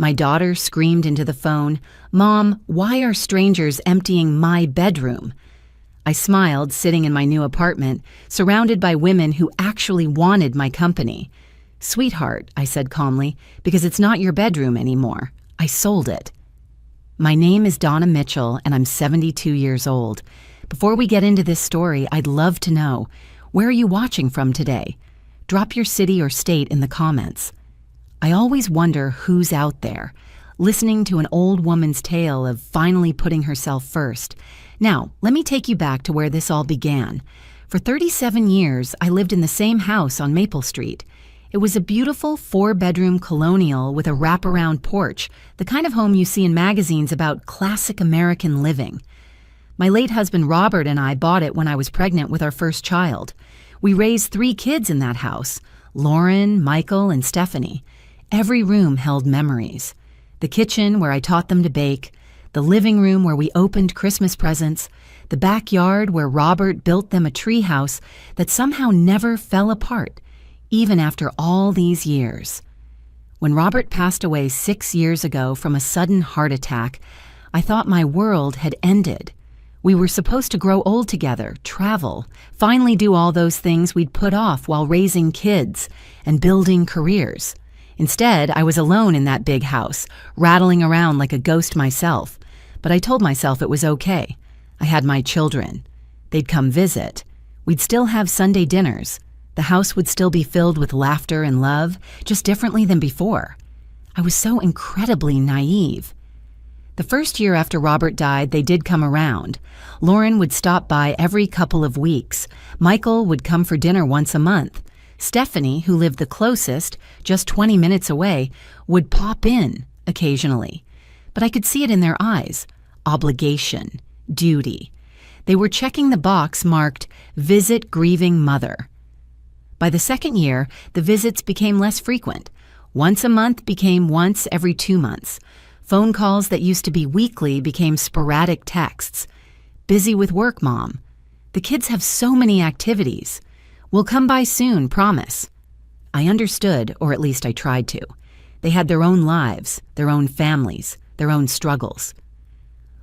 My daughter screamed into the phone, "Mom, why are strangers emptying my bedroom?" I smiled, sitting in my new apartment, surrounded by women who actually wanted my company. "Sweetheart," I said calmly, "because it's not your bedroom anymore. I sold it." My name is Donna Mitchell, and I'm 72 years old. Before we get into this story, I'd love to know, where are you watching from today? Drop your city or state in the comments. I always wonder who's out there, listening to an old woman's tale of finally putting herself first. Now, let me take you back to where this all began. For 37 years, I lived in the same house on Maple Street. It was a beautiful 4-bedroom colonial with a wraparound porch, the kind of home you see in magazines about classic American living. My late husband Robert and I bought it when I was pregnant with our first child. We raised 3 kids in that house, Lauren, Michael, and Stephanie. Every room held memories. The kitchen where I taught them to bake, the living room where we opened Christmas presents, the backyard where Robert built them a treehouse that somehow never fell apart, even after all these years. When Robert passed away 6 years ago from a sudden heart attack, I thought my world had ended. We were supposed to grow old together, travel, finally do all those things we'd put off while raising kids and building careers. Instead, I was alone in that big house, rattling around like a ghost myself. But I told myself it was okay. I had my children. They'd come visit. We'd still have Sunday dinners. The house would still be filled with laughter and love, just differently than before. I was so incredibly naive. The first year after Robert died, they did come around. Lauren would stop by every couple of weeks. Michael would come for dinner once a month. Stephanie, who lived the closest, just 20 minutes away, would pop in occasionally. But I could see it in their eyes. Obligation, duty. They were checking the box marked, "Visit Grieving Mother." By the second year, the visits became less frequent. Once a month became once every 2 months. Phone calls that used to be weekly became sporadic texts. "Busy with work, Mom. The kids have so many activities. We'll come by soon, promise." I understood, or at least I tried to. They had their own lives, their own families, their own struggles.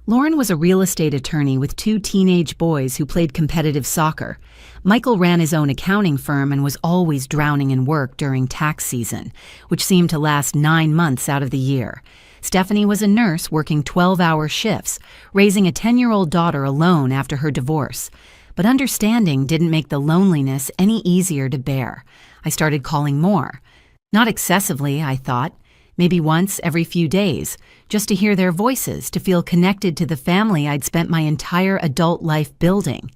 Lauren was a real estate attorney with 2 teenage boys who played competitive soccer. Michael ran his own accounting firm and was always drowning in work during tax season, which seemed to last 9 months out of the year. Stephanie was a nurse working 12-hour shifts, raising a 10-year-old daughter alone after her divorce. But understanding didn't make the loneliness any easier to bear. I started calling more. Not excessively, I thought. Maybe once every few days, just to hear their voices, to feel connected to the family I'd spent my entire adult life building.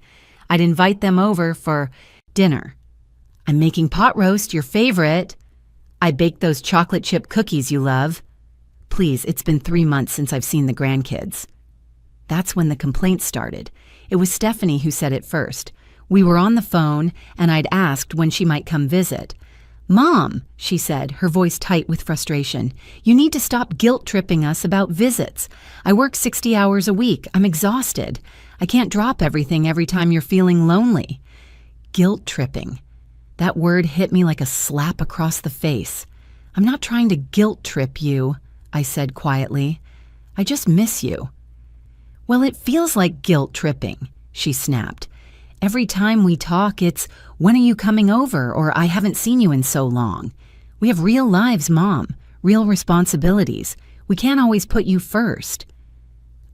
I'd invite them over for dinner. "I'm making pot roast, your favorite." "I baked those chocolate chip cookies you love." "Please, it's been 3 months since I've seen the grandkids." That's when the complaints started. It was Stephanie who said it first. We were on the phone, and I'd asked when she might come visit. "Mom," she said, her voice tight with frustration, "you need to stop guilt-tripping us about visits. I work 60 hours a week. I'm exhausted. I can't drop everything every time you're feeling lonely." Guilt-tripping. That word hit me like a slap across the face. "I'm not trying to guilt-trip you," I said quietly. "I just miss you." "Well, it feels like guilt-tripping," she snapped. "Every time we talk, it's, 'When are you coming over?' or 'I haven't seen you in so long.' We have real lives, Mom, real responsibilities. We can't always put you first."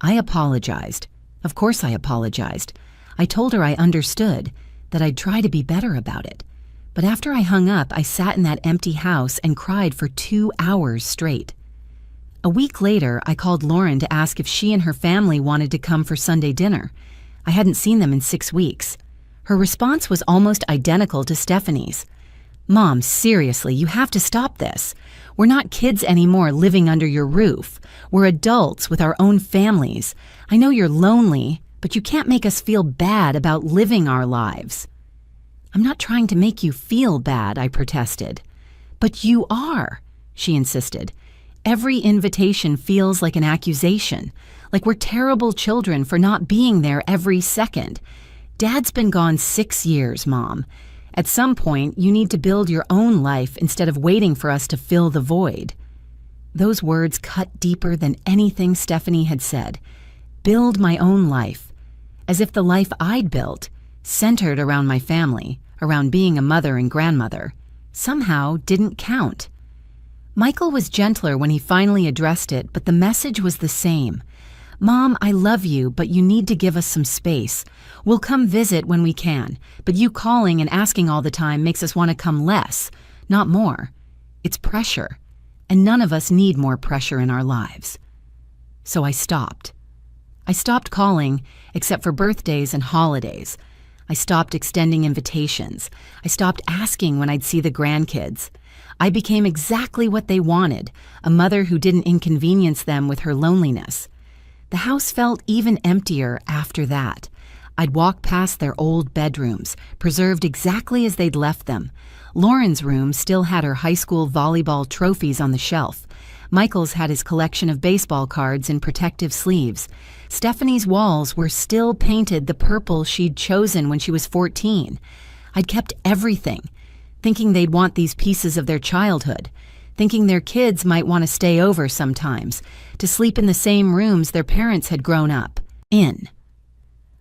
I apologized. Of course I apologized. I told her I understood, that I'd try to be better about it. But after I hung up, I sat in that empty house and cried for 2 hours straight. A week later, I called Lauren to ask if she and her family wanted to come for Sunday dinner. I hadn't seen them in 6 weeks. Her response was almost identical to Stephanie's. "Mom, seriously, you have to stop this. We're not kids anymore living under your roof. We're adults with our own families. I know you're lonely, but you can't make us feel bad about living our lives." "I'm not trying to make you feel bad," I protested. "But you are," she insisted. Every invitation feels like an accusation, like we're terrible children for not being there every second. Dad's been gone 6 years, Mom. At some point, you need to build your own life instead of waiting for us to fill the void. Those words cut deeper than anything Stephanie had said. Build my own life, as if the life I'd built, centered around my family, around being a mother and grandmother, somehow didn't count. Michael was gentler when he finally addressed it, but the message was the same. Mom, I love you, but you need to give us some space. We'll come visit when we can, but you calling and asking all the time makes us want to come less, not more. It's pressure, and none of us need more pressure in our lives. So I stopped. I stopped calling, except for birthdays and holidays. I stopped extending invitations. I stopped asking when I'd see the grandkids. I became exactly what they wanted, a mother who didn't inconvenience them with her loneliness. The house felt even emptier after that. I'd walk past their old bedrooms, preserved exactly as they'd left them. Lauren's room still had her high school volleyball trophies on the shelf. Michael's had his collection of baseball cards in protective sleeves. Stephanie's walls were still painted the purple she'd chosen when she was 14. I'd kept everything, thinking they'd want these pieces of their childhood, thinking their kids might want to stay over sometimes, to sleep in the same rooms their parents had grown up in.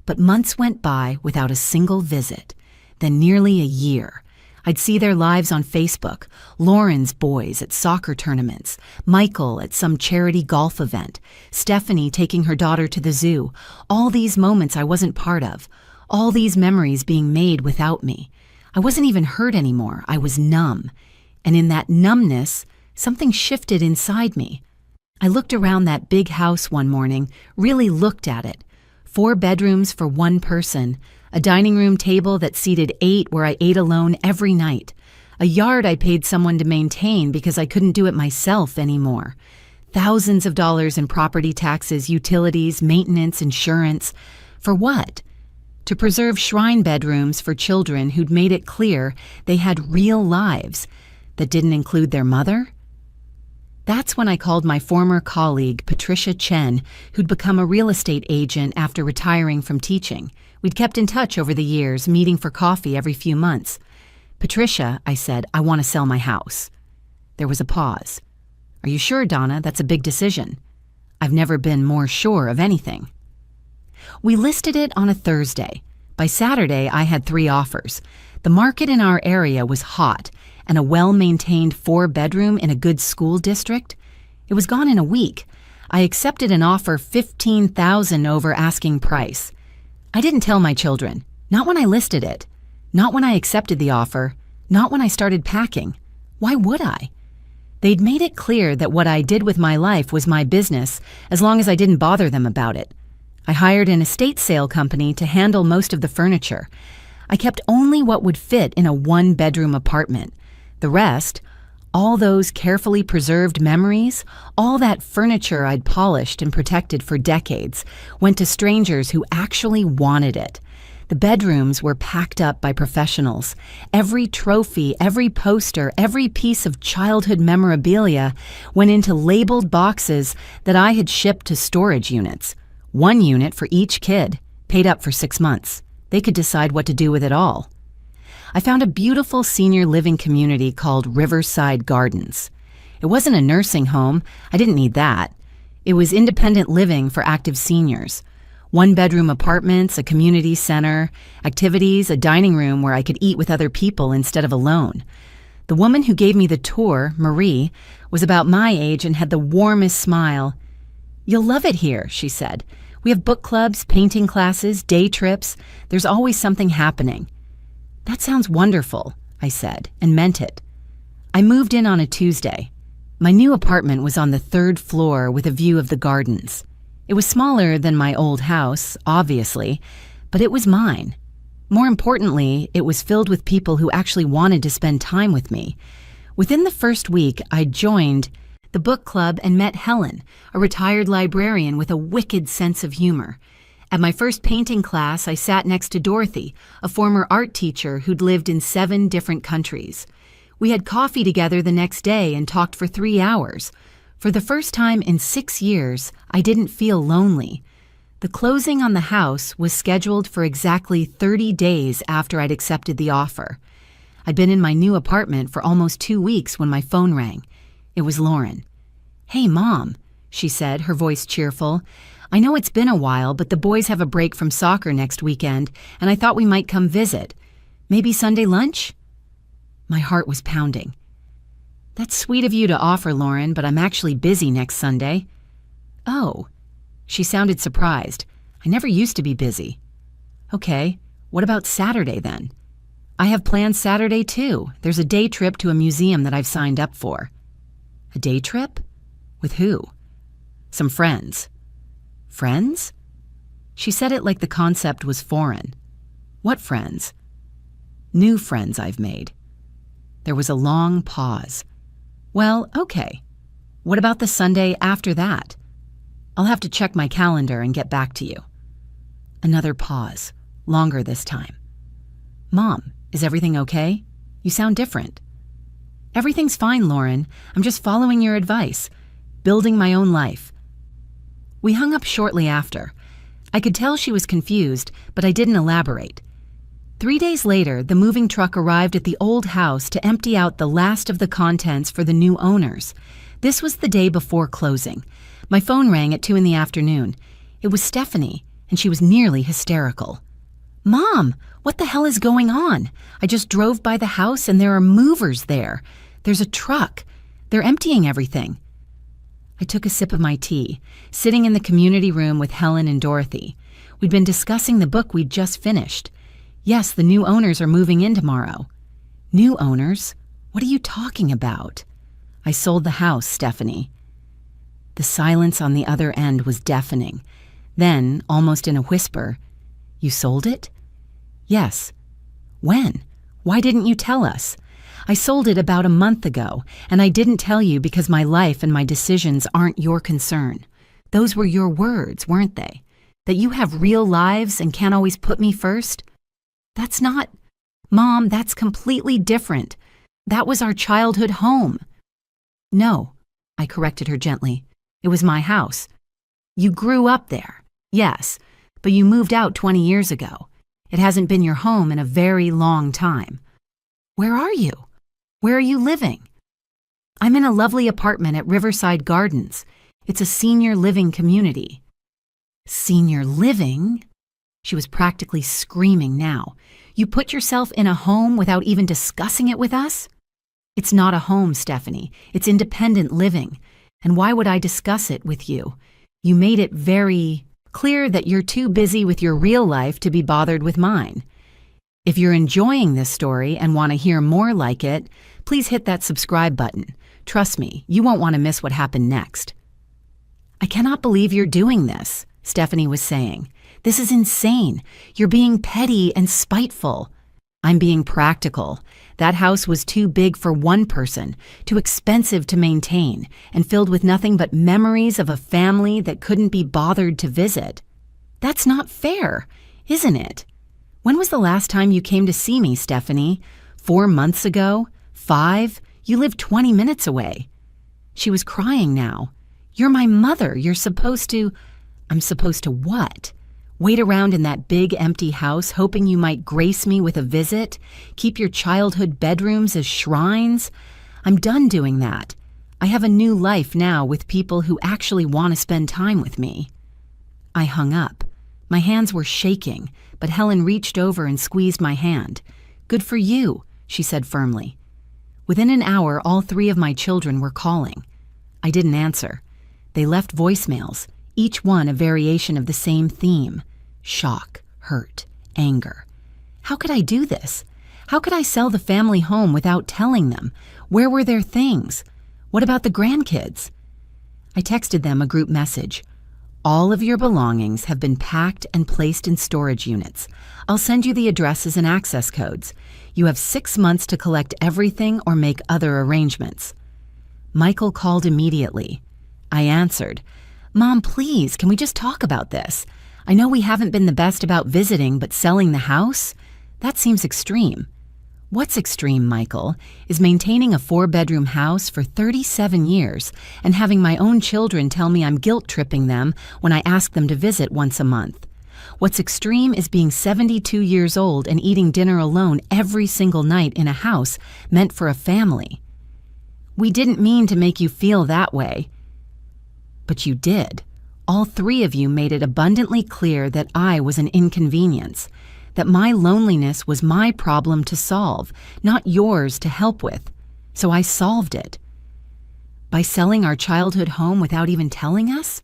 But months went by without a single visit, then nearly a year. I'd see their lives on Facebook, Lauren's boys at soccer tournaments, Michael at some charity golf event, Stephanie taking her daughter to the zoo, all these moments I wasn't part of, all these memories being made without me. I wasn't even hurt anymore, I was numb. And in that numbness, something shifted inside me. I looked around that big house one morning, really looked at it. 4 bedrooms for one person, a dining room table that seated 8 where I ate alone every night, a yard I paid someone to maintain because I couldn't do it myself anymore, thousands of dollars in property taxes, utilities, maintenance, insurance. For what? To preserve shrine bedrooms for children who'd made it clear they had real lives that didn't include their mother? That's when I called my former colleague, Patricia Chen, who'd become a real estate agent after retiring from teaching. We'd kept in touch over the years, meeting for coffee every few months. Patricia, I said, I want to sell my house. There was a pause. Are you sure, Donna? That's a big decision. I've never been more sure of anything. We listed it on a Thursday. By Saturday, I had 3 offers. The market in our area was hot, and a well-maintained 4-bedroom in a good school district. It was gone in a week. I accepted an offer $15,000 over asking price. I didn't tell my children, not when I listed it, not when I accepted the offer, not when I started packing. Why would I? They'd made it clear that what I did with my life was my business as long as I didn't bother them about it. I hired an estate sale company to handle most of the furniture. I kept only what would fit in a 1-bedroom apartment. The rest, all those carefully preserved memories, all that furniture I'd polished and protected for decades, went to strangers who actually wanted it. The bedrooms were packed up by professionals. Every trophy, every poster, every piece of childhood memorabilia went into labeled boxes that I had shipped to storage units. 1 unit for each kid, paid up for 6 months. They could decide what to do with it all. I found a beautiful senior living community called Riverside Gardens. It wasn't a nursing home. I didn't need that. It was independent living for active seniors. 1-bedroom apartments, a community center, activities, a dining room where I could eat with other people instead of alone. The woman who gave me the tour, Marie, was about my age and had the warmest smile. "You'll love it here," she said. "We have book clubs, painting classes, day trips. There's always something happening." "That sounds wonderful," I said, and meant it. I moved in on a Tuesday. My new apartment was on the 3rd floor with a view of the gardens. It was smaller than my old house, obviously, but it was mine. More importantly, it was filled with people who actually wanted to spend time with me. Within the first week, I joined the book club and met Helen, a retired librarian with a wicked sense of humor. At my first painting class, I sat next to Dorothy, a former art teacher who'd lived in 7 different countries. We had coffee together the next day and talked for 3 hours. For the first time in 6 years, I didn't feel lonely. The closing on the house was scheduled for exactly 30 days after I'd accepted the offer. I'd been in my new apartment for almost 2 weeks when my phone rang. It was Lauren. "Hey, Mom," she said, her voice cheerful. "I know it's been a while, but the boys have a break from soccer next weekend, and I thought we might come visit. Maybe Sunday lunch?" My heart was pounding. "That's sweet of you to offer, Lauren, but I'm actually busy next Sunday." "Oh." She sounded surprised. "I never used to be busy." "Okay, what about Saturday then?" "I have plans Saturday too. There's a day trip to a museum that I've signed up for." "A day trip? With who?" "Some friends." "Friends?" She said it like the concept was foreign. "What friends?" "New friends I've made." There was a long pause. "Well, okay. What about the Sunday after that?" "I'll have to check my calendar and get back to you." Another pause, longer this time. "Mom, is everything okay? You sound different." "Everything's fine, Lauren. I'm just following your advice, building my own life." We hung up shortly after. I could tell she was confused, but I didn't elaborate. 3 days later, the moving truck arrived at the old house to empty out the last of the contents for the new owners. This was the day before closing. My phone rang at 2 in the afternoon. It was Stephanie, and she was nearly hysterical. "Mom, what the hell is going on? I just drove by the house and there are movers there. There's a truck. They're emptying everything." I took a sip of my tea, sitting in the community room with Helen and Dorothy. We'd been discussing the book we'd just finished. Yes, the new owners are moving in tomorrow. "New owners? What are you talking about?" "I sold the house, Stephanie." The silence on the other end was deafening. Then, almost in a whisper, "You sold it?" "Yes." "When? Why didn't you tell us?" "I sold it about a month ago, and I didn't tell you because my life and my decisions aren't your concern. Those were your words, weren't they? That you have real lives and can't always put me first?" "That's not—" "Mom, that's completely different. That was our childhood home." "No," I corrected her gently. "It was my house. You grew up there, yes, but you moved out 20 years ago. It hasn't been your home in a very long time." "Where are you? Where are you living?" "I'm in a lovely apartment at Riverside Gardens. It's a senior living community." "Senior living?" She was practically screaming now. "You put yourself in a home without even discussing it with us?" "It's not a home, Stephanie. It's independent living. And why would I discuss it with you? You made it very clear that you're too busy with your real life to be bothered with mine. If you're enjoying this story and want to hear more like it, please hit that subscribe button. Trust me, you won't want to miss what happened next." "I cannot believe you're doing this," Stephanie was saying. "This is insane. You're being petty and spiteful." "I'm being practical. That house was too big for one person, too expensive to maintain, and filled with nothing but memories of a family that couldn't be bothered to visit." "That's not fair, isn't it? When was the last time you came to see me, Stephanie? 4 months ago? 5? You live 20 minutes away." She was crying now. "You're my mother. You're supposed to—" "I'm supposed to what? Wait around in that big empty house hoping you might grace me with a visit? Keep your childhood bedrooms as shrines? I'm done doing that. I have a new life now with people who actually want to spend time with me." I hung up. My hands were shaking, but Helen reached over and squeezed my hand. "Good for you," she said firmly. Within an hour, all 3 of my children were calling. I didn't answer. They left voicemails, each one a variation of the same theme: shock, hurt, anger. How could I do this? How could I sell the family home without telling them? Where were their things? What about the grandkids? I texted them a group message. "All of your belongings have been packed and placed in storage units. I'll send you the addresses and access codes. You have 6 months to collect everything or make other arrangements." Michael called immediately. I answered. "Mom, please, can we just talk about this? I know we haven't been the best about visiting, but selling the house? That seems extreme." "What's extreme, Michael, is maintaining a 4-bedroom house for 37 years and having my own children tell me I'm guilt-tripping them when I ask them to visit once a month. What's extreme is being 72 years old and eating dinner alone every single night in a house meant for a family." "We didn't mean to make you feel that way." But you did. All three of you made it abundantly clear that I was an inconvenience, that my loneliness was my problem to solve, not yours to help with. So I solved it. By selling our childhood home without even telling us?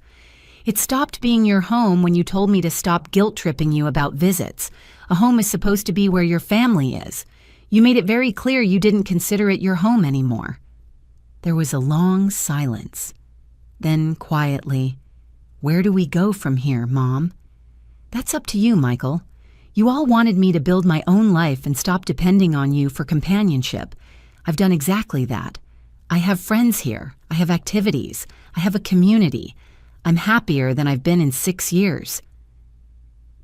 It stopped being your home when you told me to stop guilt-tripping you about visits. A home is supposed to be where your family is. You made it very clear you didn't consider it your home anymore. There was a long silence. Then, quietly, "Where do we go from here, Mom?" "That's up to you, Michael. You all wanted me to build my own life and stop depending on you for companionship. I've done exactly that. I have friends here. I have activities. I have a community. I'm happier than I've been in 6 years.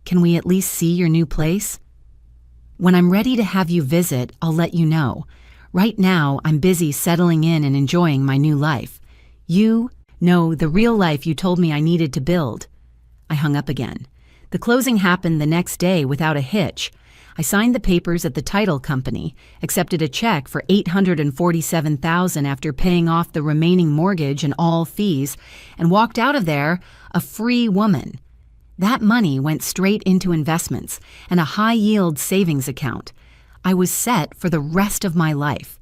Can we at least see your new place? When I'm ready to have you visit, I'll let you know. Right now, I'm busy settling in and enjoying my new life. The real life you told me I needed to build." I hung up again. The closing happened the next day without a hitch. I signed the papers at the title company, accepted a check for $847,000 after paying off the remaining mortgage and all fees, and walked out of there a free woman. That money went straight into investments and a high-yield savings account. I was set for the rest of my life.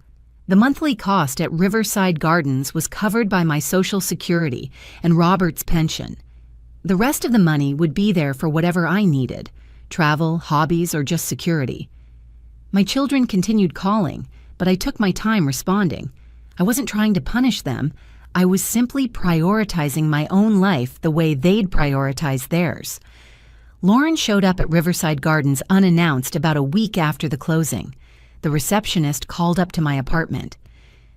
The monthly cost at Riverside Gardens was covered by my Social Security and Robert's pension. The rest of the money would be there for whatever I needed: travel, hobbies, or just security. My children continued calling, but I took my time responding. I wasn't trying to punish them. I was simply prioritizing my own life the way they'd prioritize theirs. Lauren showed up at Riverside Gardens unannounced about a week after the closing. The receptionist called up to my apartment.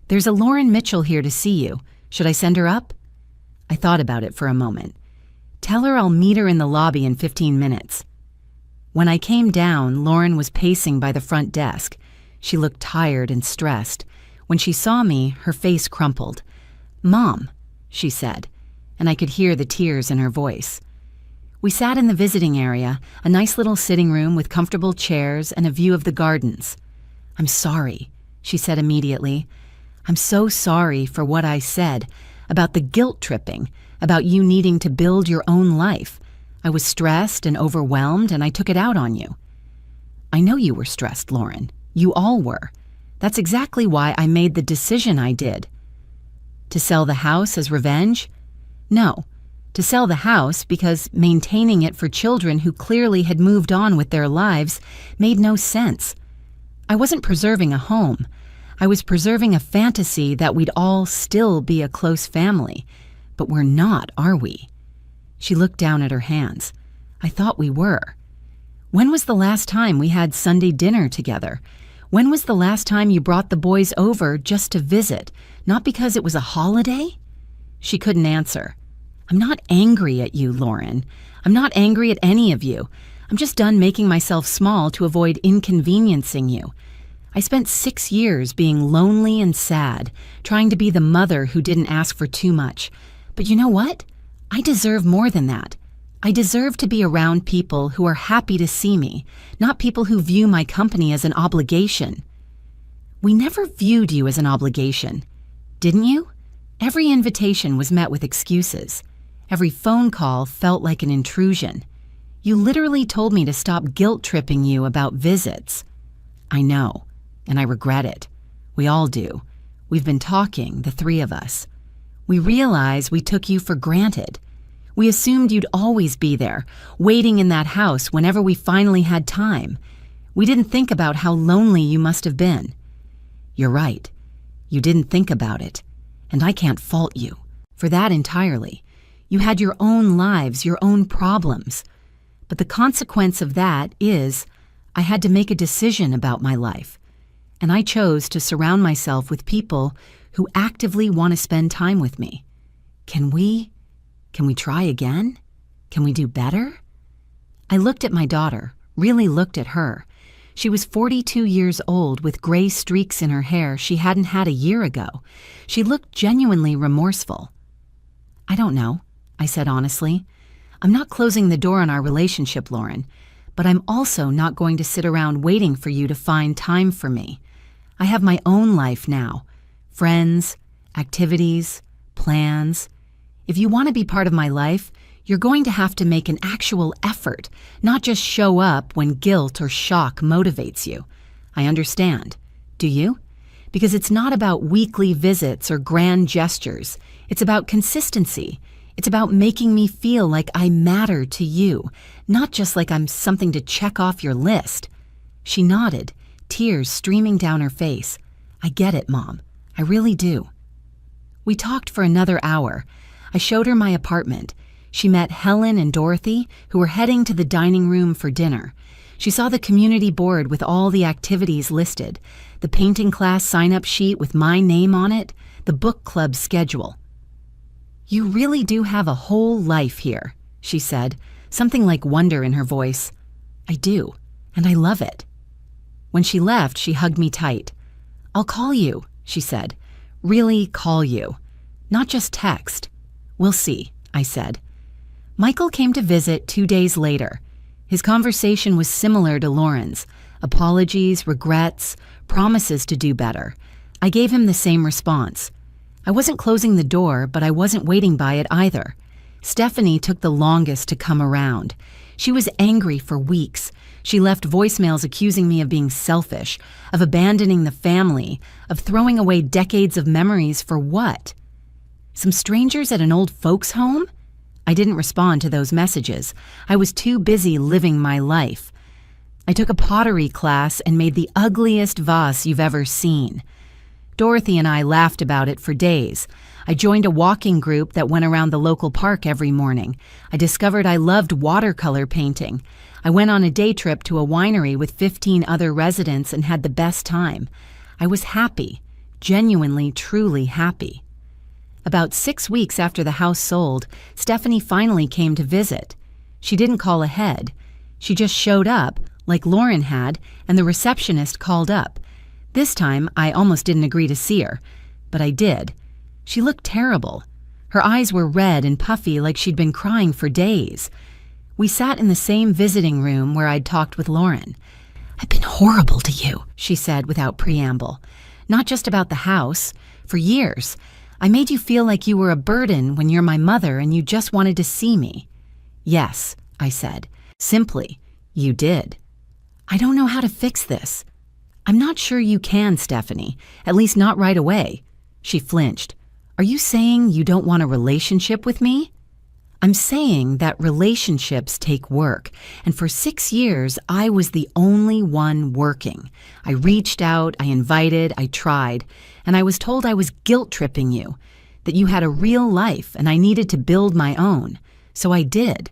"There's a Lauren Mitchell here to see you. Should I send her up?" I thought about it for a moment. "Tell her I'll meet her in the lobby in 15 minutes. When I came down, Lauren was pacing by the front desk. She looked tired and stressed. When she saw me, her face crumpled. "Mom," she said, and I could hear the tears in her voice. We sat in the visiting area, a nice little sitting room with comfortable chairs and a view of the gardens. "I'm sorry," she said immediately. "I'm so sorry for what I said, about the guilt tripping, about you needing to build your own life. I was stressed and overwhelmed, and I took it out on you." "I know you were stressed, Lauren. You all were. That's exactly why I made the decision I did." "To sell the house as revenge?" "No. To sell the house because maintaining it for children who clearly had moved on with their lives made no sense. I wasn't preserving a home. I was preserving a fantasy that we'd all still be a close family. But we're not, are we?" She looked down at her hands. "I thought we were. When was the last time we had Sunday dinner together? When was the last time you brought the boys over just to visit, not because it was a holiday?" She couldn't answer. "I'm not angry at you, Lauren. I'm not angry at any of you. I'm just done making myself small to avoid inconveniencing you. I spent 6 years being lonely and sad, trying to be the mother who didn't ask for too much. But you know what? I deserve more than that. I deserve to be around people who are happy to see me, not people who view my company as an obligation." "We never viewed you as an obligation. Didn't you? Every invitation was met with excuses. Every phone call felt like an intrusion. You literally told me to stop guilt-tripping you about visits." "I know, and I regret it. We all do. We've been talking, the three of us. We realize we took you for granted. We assumed you'd always be there, waiting in that house whenever we finally had time. We didn't think about how lonely you must have been." "You're right. You didn't think about it. And I can't fault you for that entirely. You had your own lives, your own problems. But the consequence of that is I had to make a decision about my life. And I chose to surround myself with people who actively want to spend time with me. Can we try again? Can we do better?" I looked at my daughter, really looked at her. She was 42 years old with gray streaks in her hair she hadn't had a year ago. She looked genuinely remorseful. "I don't know," I said honestly. "I'm not closing the door on our relationship, Lauren, but I'm also not going to sit around waiting for you to find time for me. I have my own life now. Friends, activities, plans. If you want to be part of my life, you're going to have to make an actual effort, not just show up when guilt or shock motivates you. I understand. Do you? Because it's not about weekly visits or grand gestures. It's about consistency. It's about making me feel like I matter to you, not just like I'm something to check off your list. She nodded, tears streaming down her face. I get it, Mom. I really do. We talked for another hour. I showed her my apartment. She met Helen and Dorothy, who were heading to the dining room for dinner. She saw the community board with all the activities listed, the painting class sign-up sheet with my name on it, the book club schedule. You really do have a whole life here, she said, something like wonder in her voice. I do, and I love it. When she left, she hugged me tight. I'll call you, she said. Really call you. Not just text. We'll see, I said. Michael came to visit 2 days later. His conversation was similar to Lauren's. Apologies, regrets, promises to do better. I gave him the same response. I wasn't closing the door, but I wasn't waiting by it either. Stephanie took the longest to come around. She was angry for weeks. She left voicemails accusing me of being selfish, of abandoning the family, of throwing away decades of memories for what? Some strangers at an old folks' home? I didn't respond to those messages. I was too busy living my life. I took a pottery class and made the ugliest vase you've ever seen. Dorothy and I laughed about it for days. I joined a walking group that went around the local park every morning. I discovered I loved watercolor painting. I went on a day trip to a winery with 15 other residents and had the best time. I was happy, genuinely, truly happy. About 6 weeks after the house sold, Stephanie finally came to visit. She didn't call ahead. She just showed up, like Lauren had, and the receptionist called up. This time, I almost didn't agree to see her, but I did. She looked terrible. Her eyes were red and puffy like she'd been crying for days. We sat in the same visiting room where I'd talked with Lauren. I've been horrible to you, she said without preamble. Not just about the house. For years. I made you feel like you were a burden when you're my mother and you just wanted to see me. Yes, I said. Simply, you did. I don't know how to fix this. I'm not sure you can, Stephanie. At least not right away. She flinched. Are you saying you don't want a relationship with me? I'm saying that relationships take work, and for 6 years, I was the only one working. I reached out, I invited, I tried, and I was told I was guilt-tripping you, that you had a real life and I needed to build my own. So I did.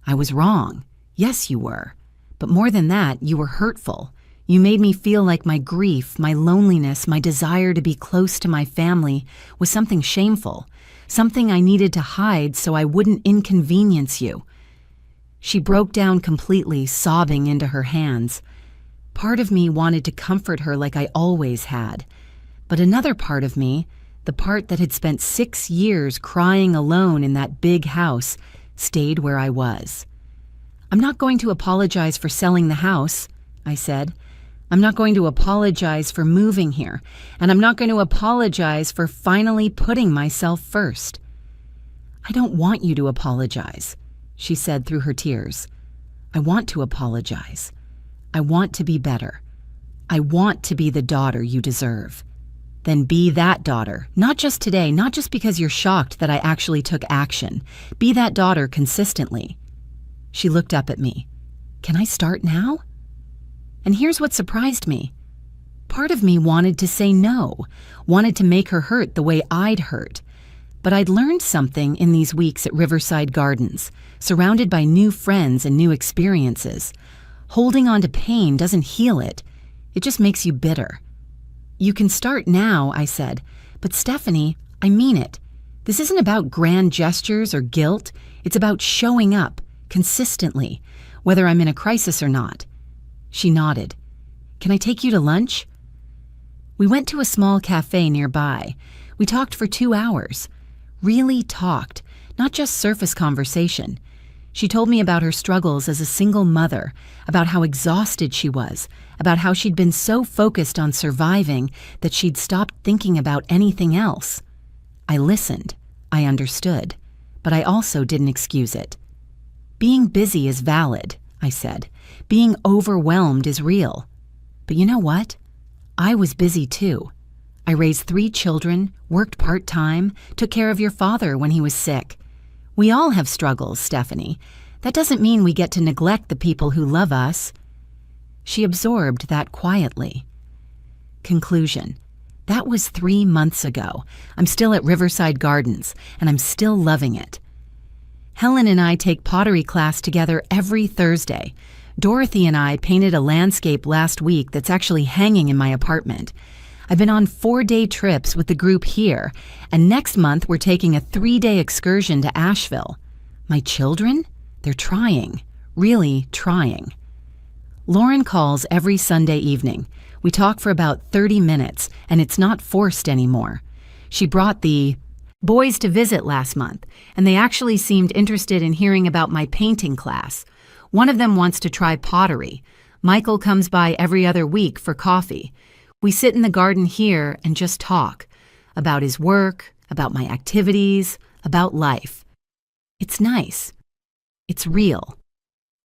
I was wrong. Yes, you were. But more than that, you were hurtful. You made me feel like my grief, my loneliness, my desire to be close to my family was something shameful. Something I needed to hide so I wouldn't inconvenience you. She broke down completely, sobbing into her hands. Part of me wanted to comfort her like I always had. But another part of me, the part that had spent 6 years crying alone in that big house, stayed where I was. I'm not going to apologize for selling the house, I said. I'm not going to apologize for moving here, and I'm not going to apologize for finally putting myself first. I don't want you to apologize, she said through her tears. I want to apologize. I want to be better. I want to be the daughter you deserve. Then be that daughter, not just today, not just because you're shocked that I actually took action. Be that daughter consistently. She looked up at me. Can I start now? And here's what surprised me. Part of me wanted to say no, wanted to make her hurt the way I'd hurt. But I'd learned something in these weeks at Riverside Gardens, surrounded by new friends and new experiences. Holding on to pain doesn't heal it. It just makes you bitter. You can start now, I said. But Stephanie, I mean it. This isn't about grand gestures or guilt. It's about showing up, consistently, whether I'm in a crisis or not. She nodded. Can I take you to lunch? We went to a small cafe nearby. We talked for 2 hours. Really talked, not just surface conversation. She told me about her struggles as a single mother, about how exhausted she was, about how she'd been so focused on surviving that she'd stopped thinking about anything else. I listened. I understood. but I also didn't excuse it. Being busy is valid, I said. Being overwhelmed is real. But you know what? I was busy too. I raised 3 children, worked part-time, took care of your father when he was sick. We all have struggles, Stephanie. That doesn't mean we get to neglect the people who love us. She absorbed that quietly. Conclusion. That was 3 months ago. I'm still at Riverside Gardens, and I'm still loving it. Helen and I take pottery class together every Thursday. Dorothy and I painted a landscape last week that's actually hanging in my apartment. I've been on 4-day trips with the group here, and next month we're taking a 3-day excursion to Asheville. My children? They're trying. Really trying. Lauren calls every Sunday evening. We talk for about 30 minutes, and it's not forced anymore. She brought the boys to visit last month, and they actually seemed interested in hearing about my painting class. One of them wants to try pottery. Michael comes by every other week for coffee. We sit in the garden here and just talk about his work, about my activities, about life. It's nice. It's real.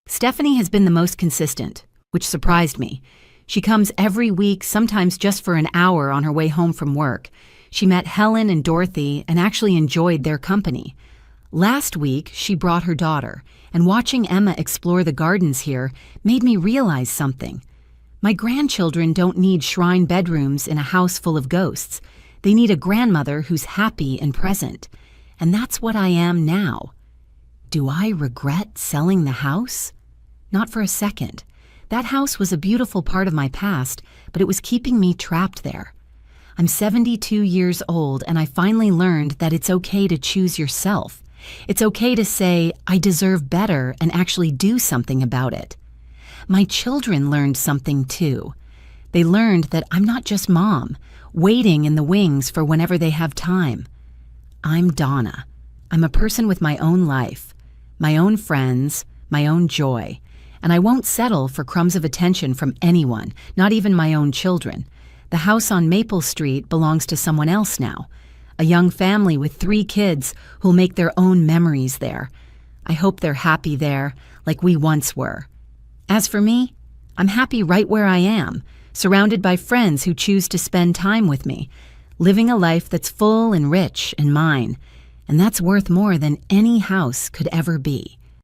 Stephanie has been the most consistent, which surprised me. She comes every week, sometimes just for an hour on her way home from work. She met Helen and Dorothy and actually enjoyed their company. Last week, she brought her daughter, and watching Emma explore the gardens here made me realize something. My grandchildren don't need shrine bedrooms in a house full of ghosts. They need a grandmother who's happy and present. And that's what I am now. Do I regret selling the house? Not for a second. That house was a beautiful part of my past, but it was keeping me trapped there. I'm 72 years old, and I finally learned that it's okay to choose yourself. It's okay to say, I deserve better, and actually do something about it. My children learned something too. They learned that I'm not just mom, waiting in the wings for whenever they have time. I'm Donna. I'm a person with my own life, my own friends, my own joy, and I won't settle for crumbs of attention from anyone, not even my own children. The house on Maple Street belongs to someone else now, a young family with 3 kids who'll make their own memories there. I hope they're happy there, like we once were. As for me, I'm happy right where I am, surrounded by friends who choose to spend time with me, living a life that's full and rich and mine, and that's worth more than any house could ever be.